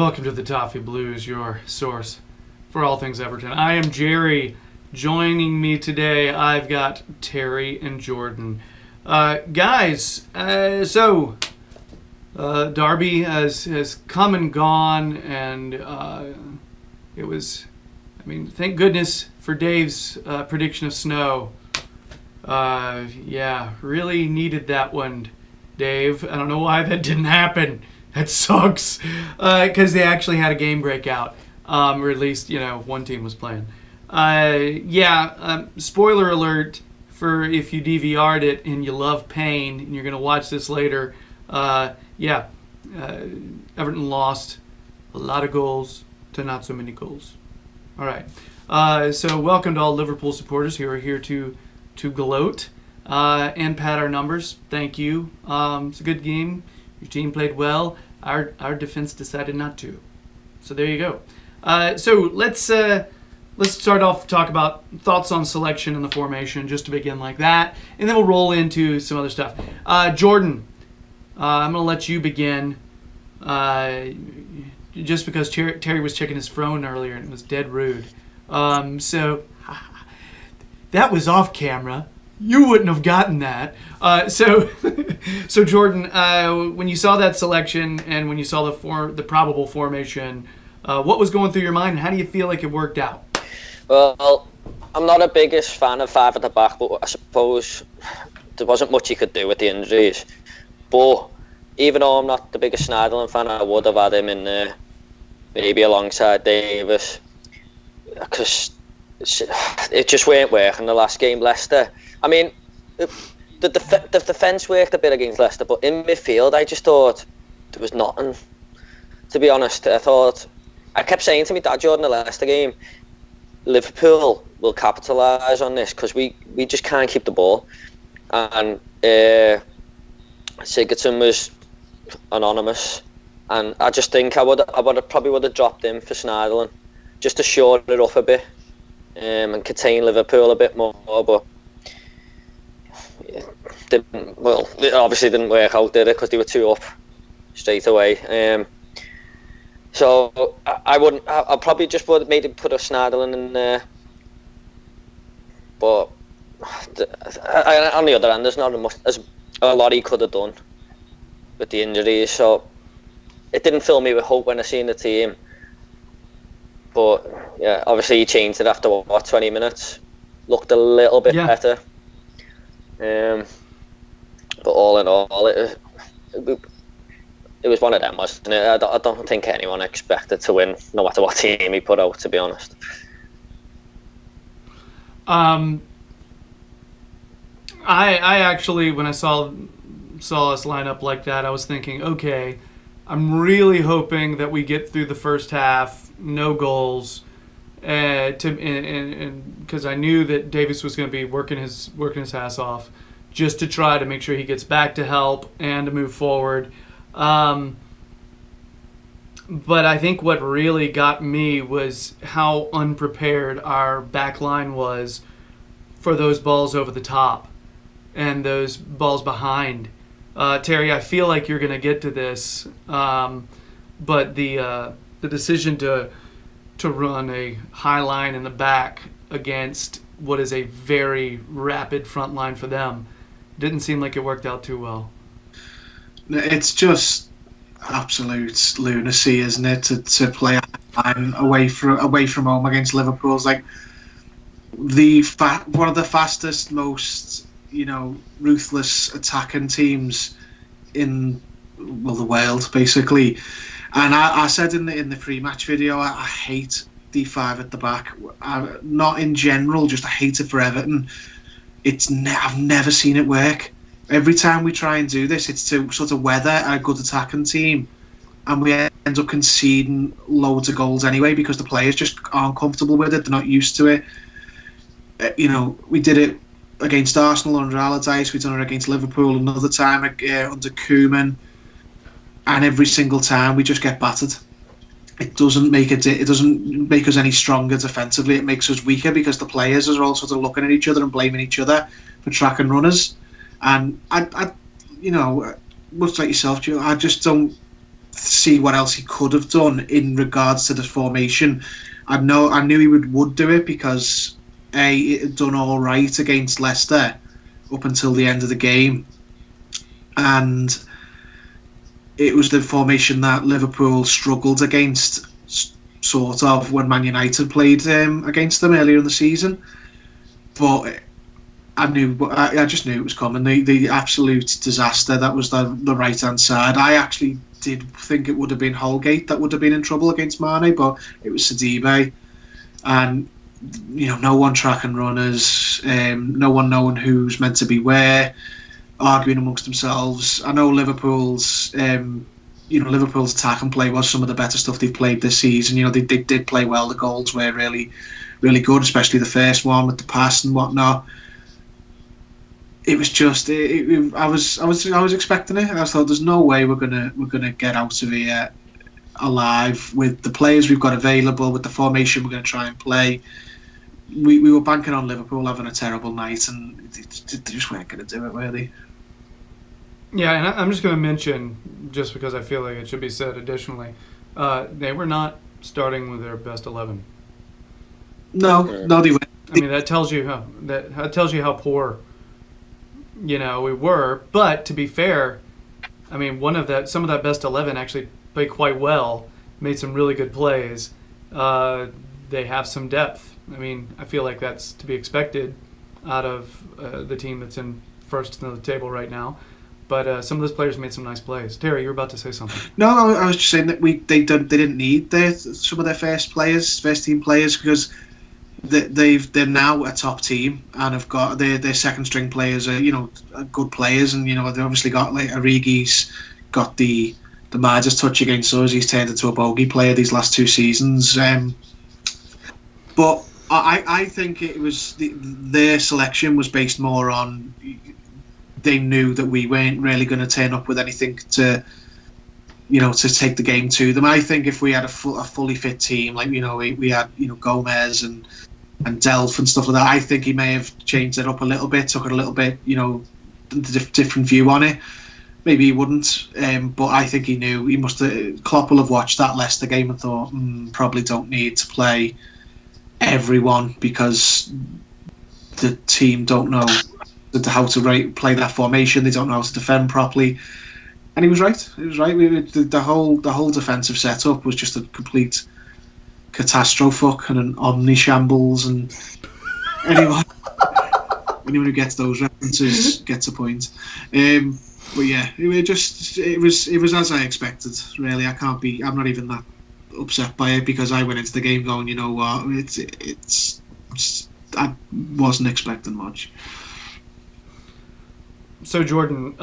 Welcome to the Toffee Blues, your source for all things Everton. I am Gerry. Joining me today, I've got Terry and Jordan. Guys, Derby has come and gone, and it was, thank goodness for Dave's prediction of snow. Really needed that one, Dave. I don't know why that didn't happen. That sucks. Because they actually had a game break out. Or at least, one team was playing. Spoiler alert for if you DVR'd it and you love pain and you're going to watch this later. Everton lost a lot of goals to not so many goals. All right. So welcome to all Liverpool supporters who are here to gloat and pad our numbers. Thank you. It's a good game. Your team played well. Our defense decided not to. So there you go. So let's start off talk about thoughts on selection and the formation, just to begin like that, and then we'll roll into some other stuff. Jordan, I'm going to let you begin. Just because Terry was checking his phone earlier and it was dead rude. So that was off camera. You wouldn't have gotten that. So Jordan, when you saw that selection and when you saw the probable formation, what was going through your mind, and how do you feel like it worked out? Well, I'm not a biggest fan of five at the back, but I suppose there wasn't much you could do with the injuries. But even though I'm not the biggest Schneiderlin fan, I would have had him in there, maybe alongside Davis, because it just weren't working the last game. Leicester, the defence worked a bit against Leicester, but in midfield I just thought there was nothing, to be honest. I kept saying to my dad during the Leicester game, Liverpool will capitalise on this because we just can't keep the ball. And Sigurdsson was anonymous, and I just think I probably would have dropped him for Schneiderlin just to shore it up a bit and contain Liverpool a bit more. But it obviously didn't work out, did it? Because they were 2 up straight away. So I probably just would have made him put a Schneiderlin in there. But on the other hand, there's there's a lot he could have done with the injuries. So it didn't fill me with hope when I seen the team. But yeah, obviously he changed it after 20 minutes. Looked a little bit better. But all in all, it was one of them, wasn't it? I don't think anyone expected to win, no matter what team he put out, to be honest. I actually, when I saw us line up like that, I was thinking, okay, I'm really hoping that we get through the first half, no goals, because I knew that Davis was going to be working his ass off, just to try to make sure he gets back to help and to move forward. But I think what really got me was how unprepared our back line was for those balls over the top and those balls behind. Terry, I feel like you're going to get to this, but the decision to run a high line in the back against what is a very rapid front line for them didn't seem like it worked out too well. It's just absolute lunacy, isn't it, to play away from home against Liverpool? It's like one of the fastest, most ruthless attacking teams in the world, basically. And I said in the pre-match video, I hate D5 at the back. Not in general, just I hate it for Everton. I've never seen it work. Every time we try and do this, it's to sort of weather a good attacking team, and we end up conceding loads of goals anyway because the players just aren't comfortable with it. They're not used to it. We did it against Arsenal under Allardyce. We've done it against Liverpool another time under Koeman, and every single time we just get battered. It doesn't make us any stronger defensively. It makes us weaker because the players are all sort of looking at each other and blaming each other for tracking runners. And I much like yourself, Joe, I just don't see what else he could have done in regards to the formation. I knew he would do it because it had done all right against Leicester up until the end of the game, and it was the formation that Liverpool struggled against, sort of, when Man United played against them earlier in the season. But I just knew it was coming. The absolute disaster that was the right hand side. I actually did think it would have been Holgate that would have been in trouble against Mane, but it was Sidibe, and no one tracking runners, no one knowing who's meant to be where, arguing amongst themselves. I know Liverpool's attack and play was some of the better stuff they've played this season. They did play well. The goals were really, really good, especially the first one with the pass and whatnot. It was just, I was expecting it. I thought, there's no way we're gonna get out of here alive with the players we've got available, with the formation we're going to try and play. We were banking on Liverpool having a terrible night, and they just weren't going to do it, were they? Yeah, and I'm just going to mention, just because I feel like it should be said additionally, they were not starting with their best 11. No, they weren't. I mean, that tells you how poor, we were. But to be fair, I mean, some of that best 11 actually played quite well, made some really good plays. They have some depth. I mean, I feel like that's to be expected out of the team that's in first in the table right now. But some of those players made some nice plays. Terry, you were about to say something. No, I was just saying that they didn't need some of their first team players, because they're now a top team and have got their second string players are good players, and they obviously got, like, Origi's got the Marges touch against us. He's turned into a bogey player these last 2 seasons. But I think it was their selection was based more on, they knew that we weren't really going to turn up with anything to take the game to them. I think if we had a fully fit team, like we had Gomez and Delph and stuff like that, I think he may have changed it up a little bit, took it a little bit different view on it. Maybe he wouldn't, but I think he knew. He must have. Klopp will have watched that Leicester game and thought, probably don't need to play everyone, because the team don't know how to play that formation. They don't know how to defend properly, and he was right. The whole defensive setup was just a complete catastrophe and an omni-shambles, and anyone who gets those references gets a point. But yeah, it was as I expected. Really, I'm not even that upset by it, because I went into the game going, you know what, it's I wasn't expecting much. So Jordan,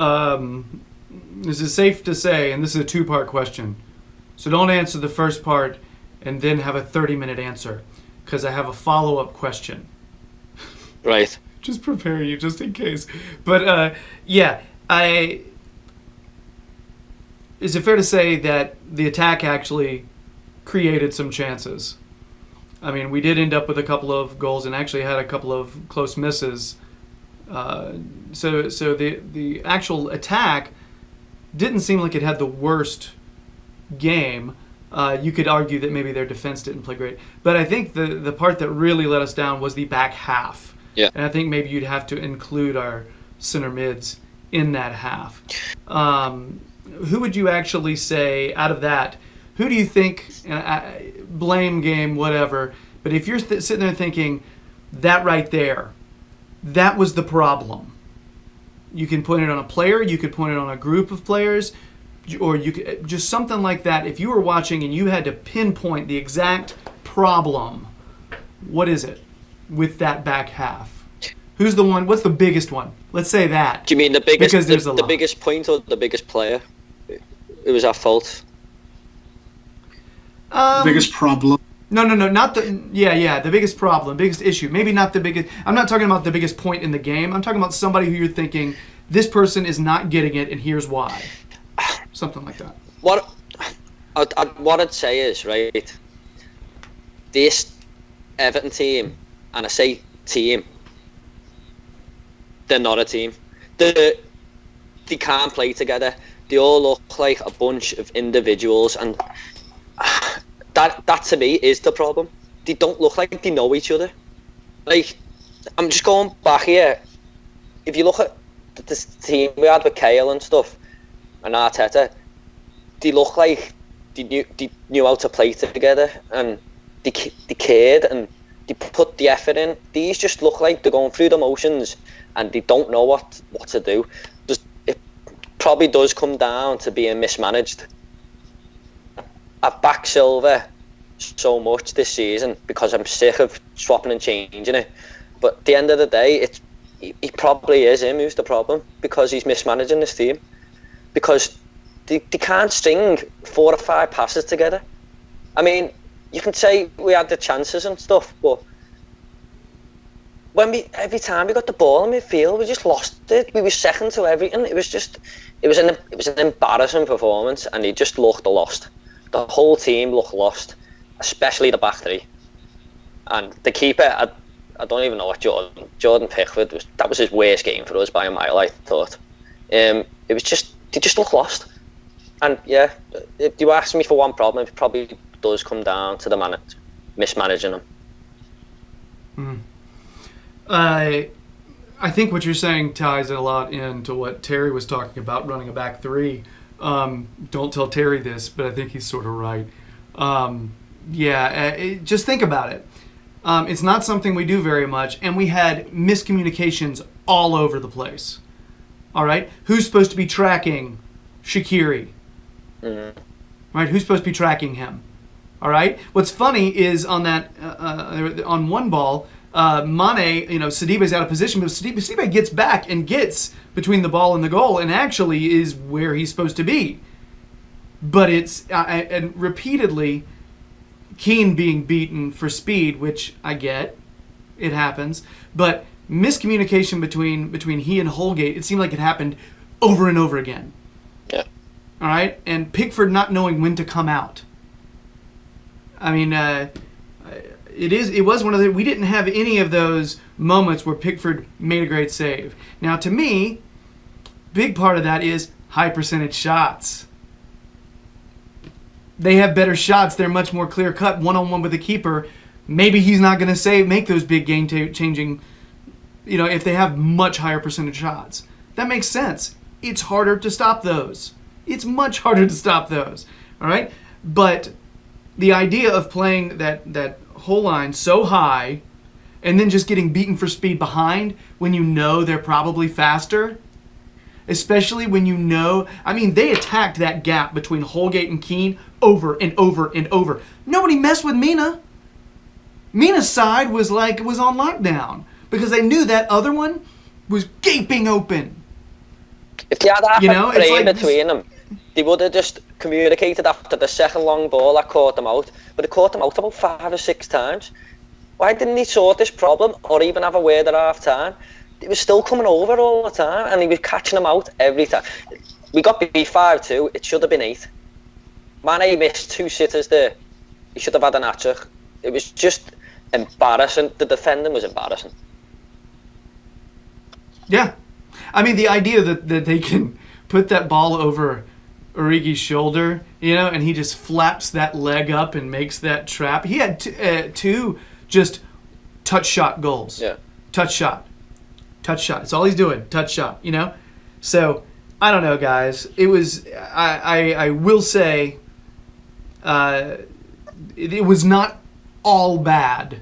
this is safe to say, and this is a 2-part question, so don't answer the first part and then have a 30-minute answer, because I have a follow-up question. Right. Just prepare you, just in case. But is it fair to say that the attack actually created some chances? I mean, we did end up with a couple of goals and actually had a couple of close misses. So the actual attack didn't seem like it had the worst game. You could argue that maybe their defense didn't play great. But I think the part that really let us down was the back half. Yeah. And I think maybe you'd have to include our center mids in that half. Who would you actually say out of that? Who do you think, blame game, whatever, but if you're sitting there thinking, that right there, that was the problem. You can point it on a player, you could point it on a group of players, or you could just something like that. If you were watching and you had to pinpoint the exact problem, what is it with that back half? Who's the one? What's the biggest one? Let's say that. Do you mean the biggest? Because there's the biggest point or the biggest player? It was our fault. Biggest problem. No, not the. Yeah, the biggest problem, biggest issue. Maybe not the biggest. I'm not talking about the biggest point in the game. I'm talking about somebody who you're thinking, this person is not getting it, and here's why. Something like that. What I'd say is, right, this Everton team, and I say team, they're not a team. They can't play together. they all look like a bunch of individuals, and that to me is the problem. They don't look like they know each other. Like, I'm just going back here. If you look at this team we had with Kale and stuff, and Arteta, they look like they knew how to play together, and they cared, and they put the effort in. These just look like they're going through the motions, and they don't know what to do. It probably does come down to being mismanaged. I back Silva so much this season because I'm sick of swapping and changing it. But at the end of the day, he probably is him who's the problem, because he's mismanaging this team. Because they can't string 4 or 5 passes together. I mean, you can say we had the chances and stuff, but every time we got the ball in midfield, we just lost it. We were second to everything. It was an embarrassing performance, and he just looked lost. The whole team looked lost, especially the back three. And the keeper, I don't even know what Jordan Pickford was. That was his worst game for us by a mile, I thought. It was just, they just look lost. And yeah, if you ask me for one problem, it probably does come down to the mismanaging them. I think what you're saying ties a lot into what Terry was talking about, running a back three. Don't tell Terry this, but I think he's sort of right. Just think about it. It's not something we do very much, and we had miscommunications all over the place. All right? Who's supposed to be tracking Shaqiri? Mm-hmm. Right? Who's supposed to be tracking him? All right? What's funny is on that on one ball, Mane, Sidibe's out of position, but Sidibe gets back and gets between the ball and the goal, and actually is where he's supposed to be. But it's and repeatedly, Keane being beaten for speed, which I get, it happens, but miscommunication between he and Holgate, it seemed like it happened over and over again. Yeah. All right, and Pickford not knowing when to come out. I mean, it was one of the, we didn't have any of those moments where Pickford made a great save. Now, to me, big part of that is high percentage shots. They have better shots. They're much more clear-cut, one-on-one with the keeper. Maybe he's not going to make those big game-changing, if they have much higher percentage shots. That makes sense. It's harder to stop those. It's much harder to stop those. All right? But the idea of playing that whole line so high and then just getting beaten for speed behind when you know they're probably faster, especially when they attacked that gap between Holgate and Keane over and over and over. Nobody messed with Mina. Mina's side was on lockdown because they knew that other one was gaping open. If they had half a frame between them, they would have just communicated after the second long ball that caught them out. But it caught them out about 5 or 6 times. Why didn't he sort this problem or even have a word at half time? It was still coming over all the time, and he was catching them out every time. We got beat 5-2. It should have been 8. Mane missed 2 sitters there. He should have had an hat-trick. It was just embarrassing. The defending was embarrassing. Yeah. I mean, the idea that they can put that ball over Origi's shoulder, and he just flaps that leg up and makes that trap. He had 2 just touch shot goals. Yeah. Touch shot. It's all he's doing. Touch shot, So, I don't know, guys. It was, I will say, it was not all bad.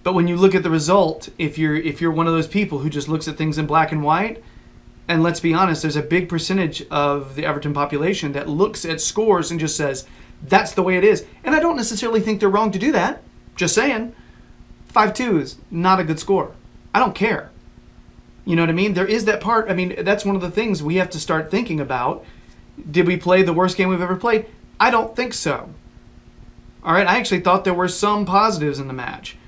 But when you look at the result, if you're one of those people who just looks at things in black and white, and let's be honest, there's a big percentage of the Everton population that looks at scores and just says, that's the way it is. And I don't necessarily think they're wrong to do that. Just saying. 5-2 is not a good score. I don't care. You know what I mean? There is that part. I mean, that's one of the things we have to start thinking about. Did we play the worst game we've ever played? I don't think so. All right, I actually thought there were some positives in the match.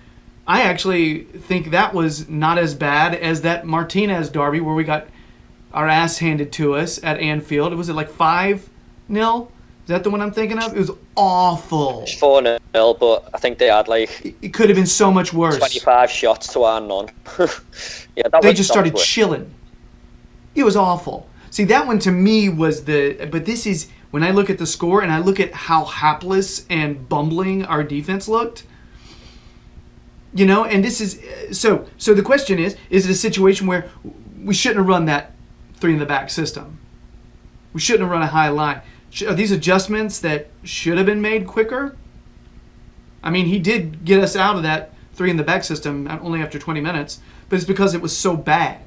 I actually think that was not as bad as that Martinez derby where we got our ass handed to us at Anfield. Was it like 5-0? Is that the one I'm thinking of? It was awful. It's 4-0, but I think they had it could have been so much worse. 25 shots to our none. They just started chilling. It was awful. See, that one to me was but this is, when I look at the score and I look at how hapless and bumbling our defense looked, and this is, so the question is it a situation where we shouldn't have run that 3 in the back system? We shouldn't have run a high line. Are these adjustments that should have been made quicker? I mean, he did get us out of that 3 in the back system only after 20 minutes, but it's because it was so bad.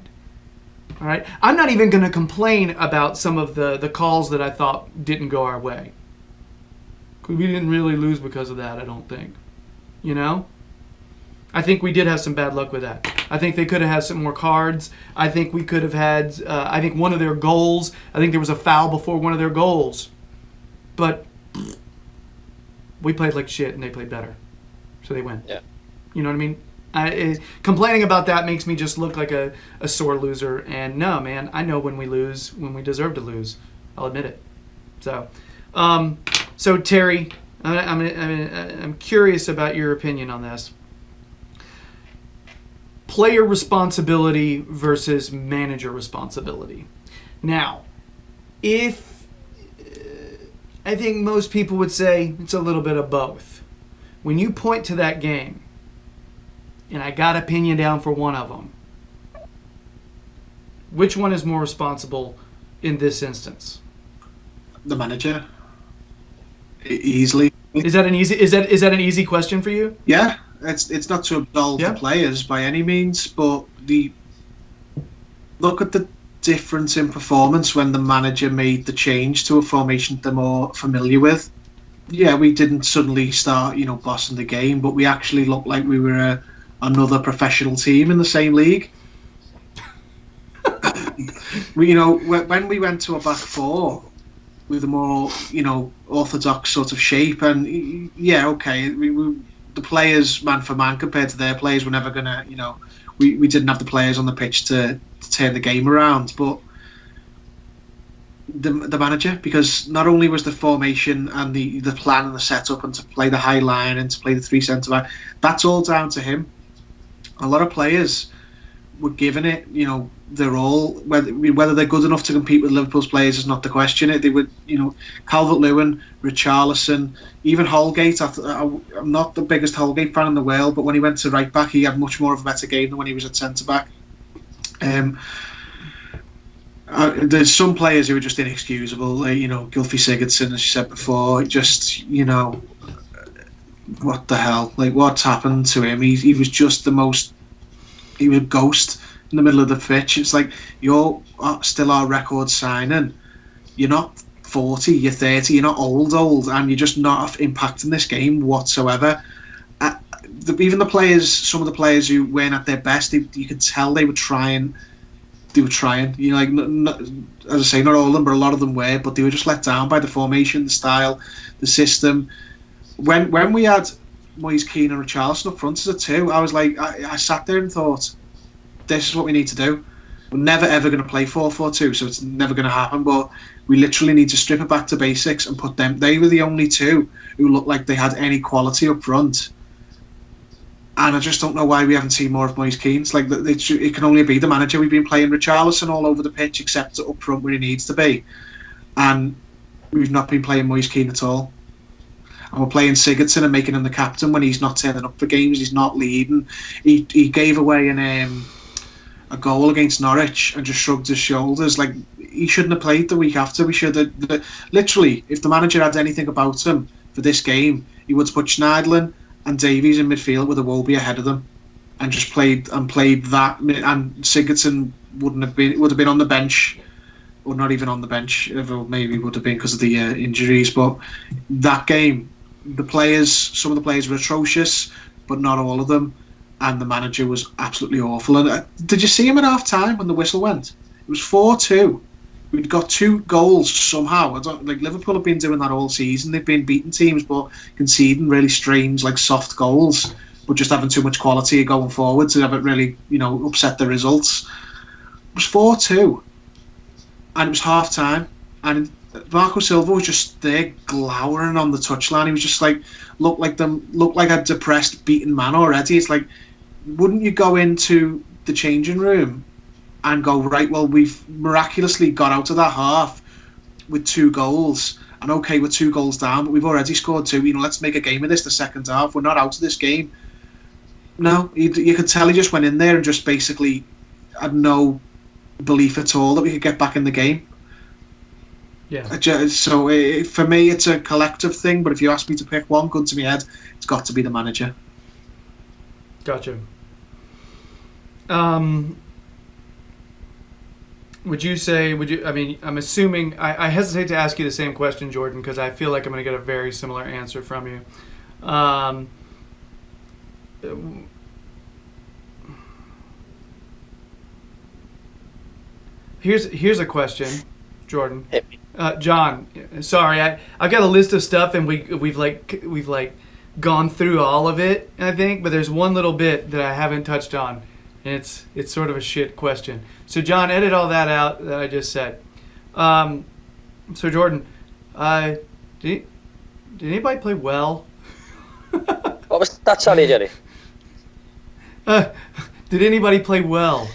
All right, I'm not even going to complain about some of the calls that I thought didn't go our way. We didn't really lose because of that, I don't think. I think we did have some bad luck with that. I think they could have had some more cards. I think we could have had, I think one of their goals, I think there was a foul before one of their goals. But we played like shit and they played better. So they win. Yeah. You know what I mean? Complaining about that makes me just look like a sore loser. And no, man, I know when we lose, when we deserve to lose. I'll admit it. So Terry, I'm curious about your opinion on this. Player responsibility versus manager responsibility. Now, I think most people would say it's a little bit of both. When you point to that game, and I got to pin you down for one of them, which one is more responsible in this instance? The manager. Easily. Is that an easy question for you? Yeah, it's not to absolve the players by any means, but look at the difference in performance when the manager made the change to a formation they're more familiar with. Yeah, we didn't suddenly start, bossing the game, but we actually looked like we were another professional team in the same league. When we went to a back 4 with a more, orthodox sort of shape, and the players man for man compared to their players were never gonna, we didn't have the players on the pitch to turn the game around, but the manager, because not only was the formation and the plan and the setup and to play the high line and to play the 3 centre back, that's all down to him. A lot of players were giving it, their all. Whether they're good enough to compete with Liverpool's players is not the question. They would, Calvert-Lewin, Richarlison, even Holgate. I'm not the biggest Holgate fan in the world, but when he went to right back, he had much more of a better game than when he was at centre back. There's some players who are just inexcusable. Gylfi Sigurdsson, as you said before, just what the hell? Like, what's happened to him? He was just he was a ghost in the middle of the pitch. It's like, you're still our record signing. You're not 40, you're 30, you're not old, and you're just not impacting this game whatsoever. Even the players, some of the players who weren't at their best, you could tell they were trying. As I say, not all of them, but a lot of them were, but they were just let down by the formation, the style, the system. When we had Moise Keane and Richarlison up front as a 2, I was like, I sat there and thought, this is what we need to do. We're never ever going to play 4-4-2, so it's never going to happen, but we literally need to strip it back to basics and put them. They were the only 2 who looked like they had any quality up front. And I just don't know why we haven't seen more of Moise Keane. It's like, it can only be the manager. We've been playing Richarlison all over the pitch, except up front where he needs to be. And we've not been playing Moise Keane at all. And we're playing Sigurdsson and making him the captain when he's not turning up for games, he's not leading. He gave away a goal against Norwich and just shrugged his shoulders. Like, he shouldn't have played the week after. We should have, literally, if the manager had anything about him for this game, he would have put Schneiderlin and Davies in midfield with Iwobi ahead of them, and just played that. And Sigurdsson would have been on the bench, or not even on the bench. Maybe would have been because of the injuries. But that game, some of the players were atrocious, but not all of them. And the manager was absolutely awful. And did you see him at half time when the whistle went? It was 4-2. We'd got 2 goals somehow. Liverpool have been doing that all season. They've been beating teams, but conceding really strange, soft goals, but just having too much quality going forward to have it really, upset the results. It was 4-2, and it was half time, and Marco Silva was just there glowering on the touchline. He was just looked like a depressed, beaten man already. It's like, wouldn't you go into the changing room and go, right, well, we've miraculously got out of that half with 2 goals. And okay, we're 2 goals down, but we've already scored 2. Let's make a game of this the second half. We're not out of this game. No, you could tell he just went in there and just basically had no belief at all that we could get back in the game. Yeah. So for me, it's a collective thing. But if you ask me to pick one, gun to my head, it's got to be the manager. Gotcha. I'm assuming, I hesitate to ask you the same question, Jordan, because I feel like I'm going to get a very similar answer from you. Here's a question, Jordan. John, sorry, I've got a list of stuff, and we've gone through all of it, I think, but there's one little bit that I haven't touched on. And it's sort of a shit question. So, John, edit all that out that I just said. So, Jordan, did anybody play well? What was that? Sorry, Gerry. Did anybody play well?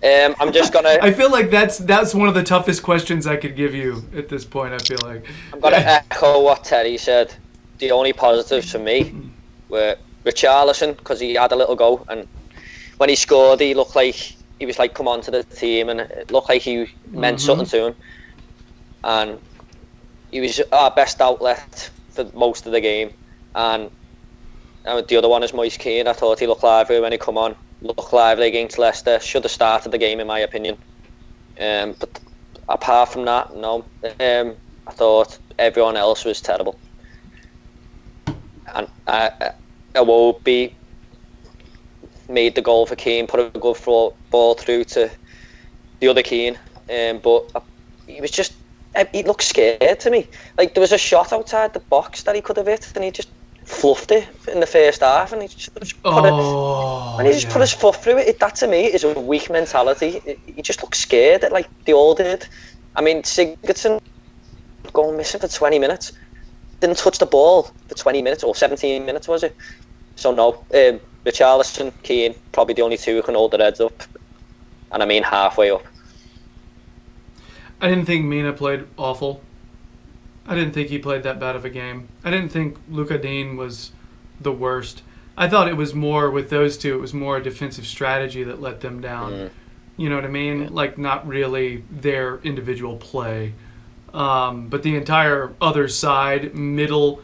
I'm just gonna. I feel like that's one of the toughest questions I could give you at this point. I feel like I'm gonna echo what Terry said. The only positives for me were Richarlison, because he had a little go, and when he scored, he looked like he was like come on to the team, and it looked like he meant something to him, and he was our best outlet for most of the game. And the other one is Moise Keane. I thought he looked lively when he come on, looked lively against Leicester. Should have started the game in my opinion, but apart from that, no. I thought everyone else was terrible, and Iwobi made the goal for Keane, put a good ball through to the other Keane, but he looked scared to me. Like, there was a shot outside the box that he could have hit, and he just fluffed it in the first half, and he just put his foot through it. That to me is a weak mentality. He just looked scared, like they all did. I mean, Sigurdsson going missing for 20 minutes, didn't touch the ball for 20 minutes, or 17 minutes was it? So no, Richarlison, Keane, probably the only 2 who can hold their heads up, and I mean halfway up. I didn't think Mina played awful. I didn't think he played that bad of a game. I didn't think Luka Dean was the worst. I thought it was more with those 2. It was more a defensive strategy that let them down. You know what I mean? Yeah. Like, not really their individual play. But the entire other side, middle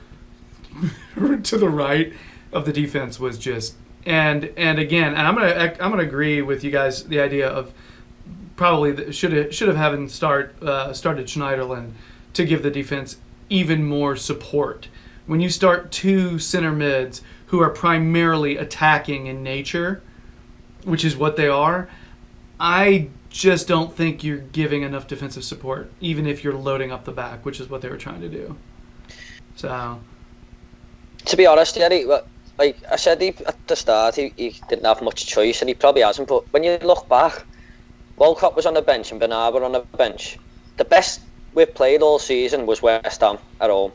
to the right of the defense was just, and again, and I'm gonna agree with you guys, the idea of probably should have started Schneiderlin to give the defense even more support. When you start 2 center mids who are primarily attacking in nature, which is what they are, I just don't think you're giving enough defensive support, even if you're loading up the back, which is what they were trying to do. So, to be honest, Gerry, like I said at the start, he didn't have much choice, and he probably hasn't. But when you look back, Walcott was on the bench and Bernard were on the bench. The best we've played all season was West Ham at home,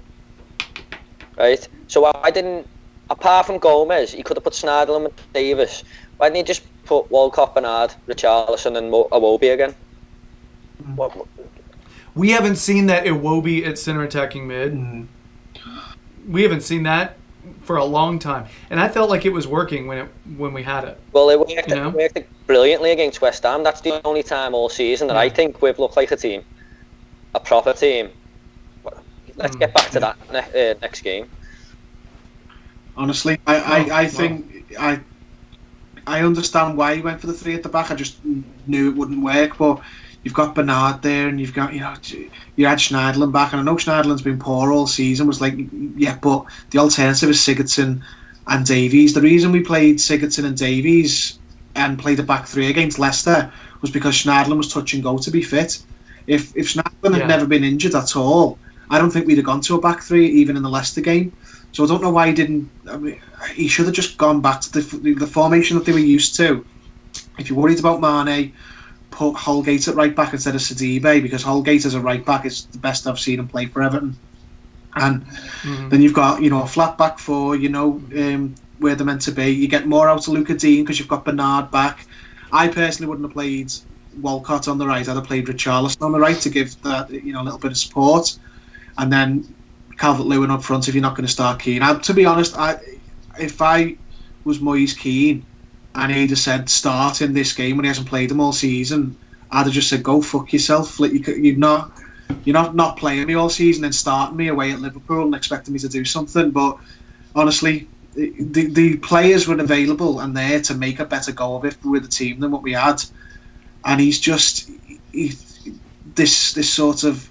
right? So I didn't, apart from Gomez, he could have put Schneiderlin with Davis. Why didn't he just put Walcott, Bernard, Richarlison and Iwobi again? We haven't seen that Iwobi at center attacking mid. We haven't seen that for a long time, and I felt like it was working when we had it. Well, it worked brilliantly against West Ham. That's the only time all season that I think we've looked like a team, a proper team. Let's get back to that next game. Honestly, I think I understand why he went for the 3 at the back. I just knew it wouldn't work. But you've got Bernard there, and you've got you had Schneiderlin back, and I know Schneiderlin's been poor all season. Was like, yeah, but the alternative is Sigurdsson and Davies. The reason we played Sigurdsson and Davies and played a back 3 against Leicester was because Schneiderlin was touch and go to be fit. If Schneiderlin had never been injured at all, I don't think we'd have gone to a back 3 even in the Leicester game. So I don't know why he didn't. I mean, he should have just gone back to the formation that they were used to. If you're worried about Mane, put Holgate at right back instead of Sidibe, because Holgate as a right back is the best I've seen him play for Everton. And then you've got a flat back 4, where they're meant to be. You get more out of Luka Dean because you've got Bernard back, I personally wouldn't have played Walcott on the right. I'd have played Richarlison on the right to give that a little bit of support, and then Calvert-Lewin up front if you're not going to start Keane. To be honest, if I was Moyes Keane and he'd have said start in this game when he hasn't played them all season, I'd have just said go fuck yourself. Like you're not playing me all season and starting me away at Liverpool and expecting me to do something. But honestly, the players were available and there to make a better go of it with the team than what we had, and he's just this sort of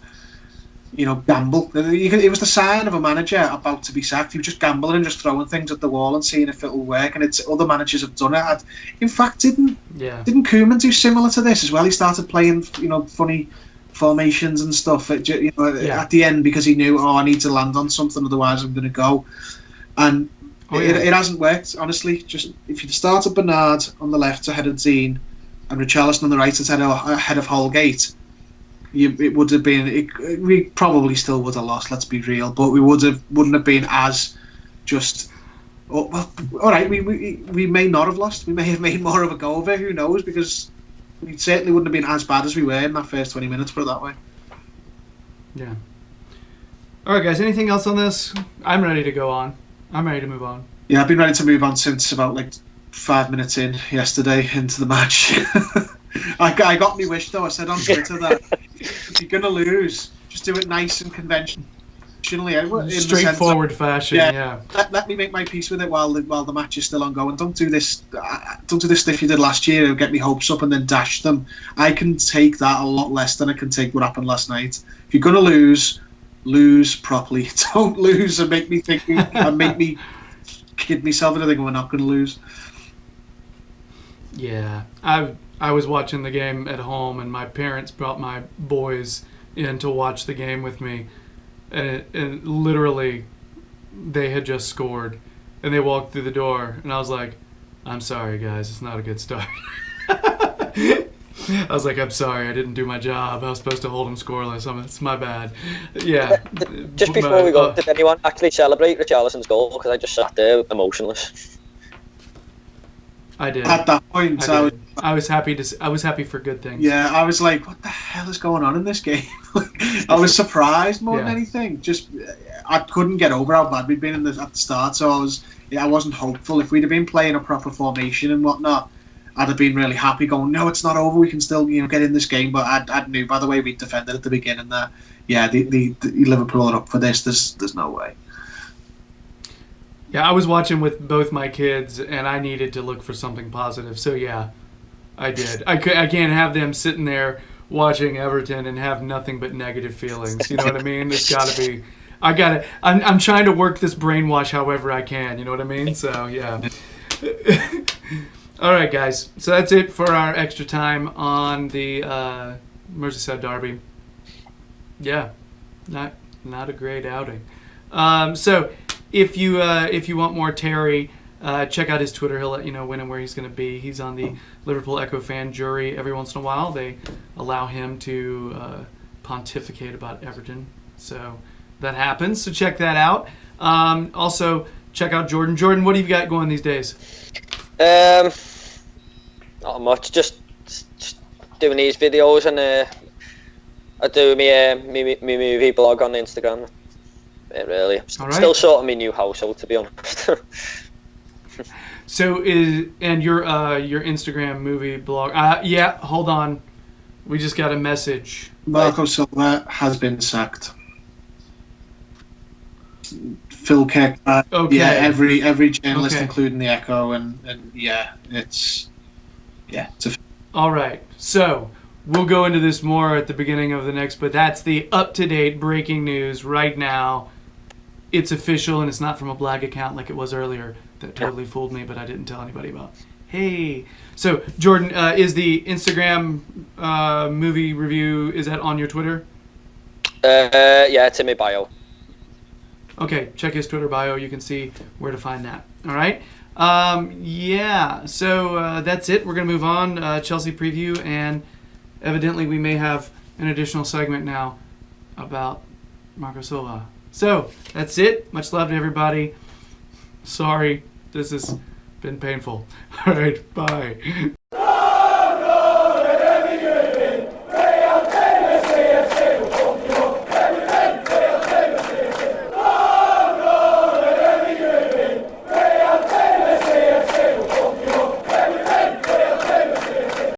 gamble. It was the sign of a manager about to be sacked. He was just gambling and just throwing things at the wall and seeing if it will work. And other managers have done it. In fact, didn't Koeman do similar to this as well? He started playing, funny formations and stuff. At the end because he knew, I need to land on something, otherwise I'm going to go. And it hasn't worked. Honestly, just if you started Bernard on the left ahead of Dean and Richarlison on the right ahead of Holgate, it would have been. We probably still would have lost. Let's be real, but we wouldn't have been as just. Oh, well, all right, we may not have lost. We may have made more of a go of it. Who knows? Because we certainly wouldn't have been as bad as we were in that first 20 minutes. Put it that way. Yeah. All right, guys. Anything else on this? I'm ready to go on. I'm ready to move on. Yeah, I've been ready to move on since about 5 minutes in yesterday into the match. I got me wish though. I said on Twitter that if you're gonna lose, just do it nice and conventionally, straightforward fashion. Yeah. Let me make my peace with it while the match is still ongoing. Don't do this stuff you did last year and get me hopes up and then dash them. I can take that a lot less than I can take what happened last night. If you're gonna lose properly. Don't lose and make me think and make me kid myself into thinking we're not gonna lose. Yeah, I was watching the game at home, and my parents brought my boys in to watch the game with me, and literally, they had just scored, and they walked through the door, and I was like, "I'm sorry, guys, it's not a good start." I was like, "I'm sorry, I didn't do my job. I was supposed to hold them scoreless. It's my bad." Yeah. Just before we go, did anyone actually celebrate Richarlison's goal? Because I just sat there emotionless. I did. At that point, I was happy for good things. Yeah, I was like, "What the hell is going on in this game?" I was surprised more than anything. Just, I couldn't get over how bad we'd been at the start. So I wasn't hopeful. If we'd have been playing a proper formation and whatnot, I'd have been really happy. Going, no, it's not over. We can still, get in this game. But I knew by the way we defended at the beginning that, the Liverpool are up for this. There's no way. Yeah, I was watching with both my kids, and I needed to look for something positive. So yeah, I did. I can't have them sitting there watching Everton and have nothing but negative feelings. You know what I mean? It's got to be. I'm trying to work this brainwash however I can. You know what I mean? So yeah. All right, guys. So that's it for our extra time on the Merseyside derby. Yeah, not a great outing. So. If you want more Terry, check out his Twitter. He'll let you know when and where he's going to be. He's on the Liverpool Echo fan jury every once in a while. They allow him to pontificate about Everton. So that happens. So check that out. Also, check out Jordan. Jordan, what have you got going these days? Not much. Just doing these videos, and I do my movie blog on Instagram. Really, still sorting my new household, to be honest. So your Instagram movie blog? Yeah, hold on. We just got a message. Marco Silva has been sacked. Phil Keck. Okay. Yeah, every journalist, including the Echo, and it's all right. So we'll go into this more at the beginning of the next, but that's the up-to-date breaking news right now. It's official, and it's not from a Blag account like it was earlier. That totally fooled me, but I didn't tell anybody about. Hey. So, Jordan, is the Instagram movie review, is that on your Twitter? Yeah, it's in my bio. Okay, check his Twitter bio. You can see where to find that. All right? So that's it. We're going to move on. Chelsea preview, and evidently we may have an additional segment now about Marco Silva. So, that's it. Much love to everybody. Sorry, this has been painful. All right, bye.